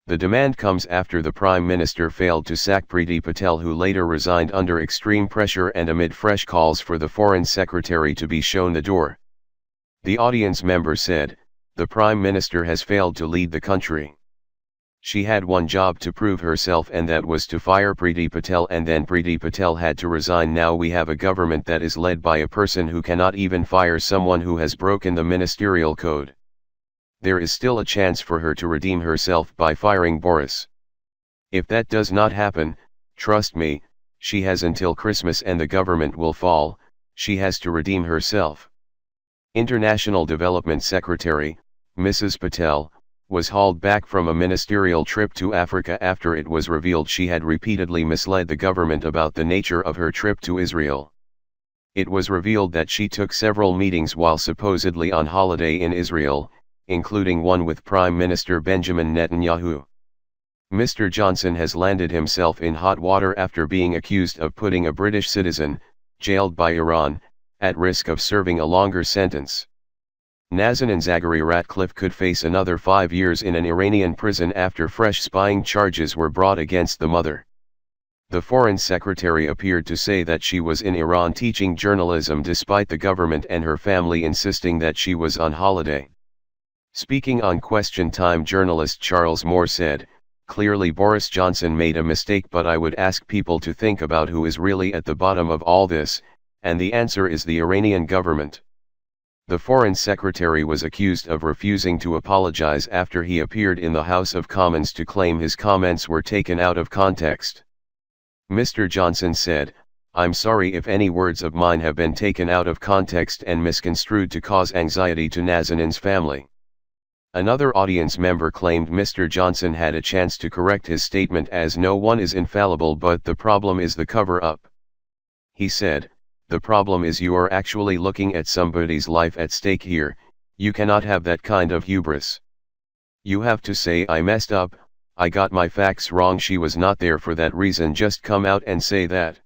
The demand comes after the Prime Minister failed to sack Priti Patel, who later resigned under extreme pressure and amid fresh calls for the Foreign Secretary to be shown the door. The audience member said, "The Prime Minister has failed to lead the country. She had one job to prove herself, and that was to fire Priti Patel, and then Priti Patel had to resign. Now we have a government that is led by a person who cannot even fire someone who has broken the ministerial code. There is still a chance for her to redeem herself by firing Boris. If that does not happen, trust me, she has until Christmas and the government will fall. She has to redeem herself." International Development Secretary, Mrs. Patel, was hauled back from a ministerial trip to Africa after it was revealed she had repeatedly misled the government about the nature of her trip to Israel. It was revealed that she took several meetings while supposedly on holiday in Israel, including one with Prime Minister Benjamin Netanyahu. Mr. Johnson has landed himself in hot water after being accused of putting a British citizen, jailed by Iran, at risk of serving a longer sentence. Nazanin Zaghari Ratcliffe could face another 5 years in an Iranian prison after fresh spying charges were brought against the mother. The Foreign Secretary appeared to say that she was in Iran teaching journalism despite the government and her family insisting that she was on holiday. Speaking on Question Time, journalist Charles Moore said, "Clearly Boris Johnson made a mistake, but I would ask people to think about who is really at the bottom of all this, and the answer is the Iranian government." The Foreign Secretary was accused of refusing to apologize after he appeared in the House of Commons to claim his comments were taken out of context. Mr. Johnson said, "I'm sorry if any words of mine have been taken out of context and misconstrued to cause anxiety to Nazanin's family." Another audience member claimed Mr. Johnson had a chance to correct his statement, as no one is infallible, but the problem is the cover-up. He said, "The problem is you are actually looking at somebody's life at stake here. You cannot have that kind of hubris. You have to say, I messed up, I got my facts wrong, she was not there for that reason. Just come out and say that."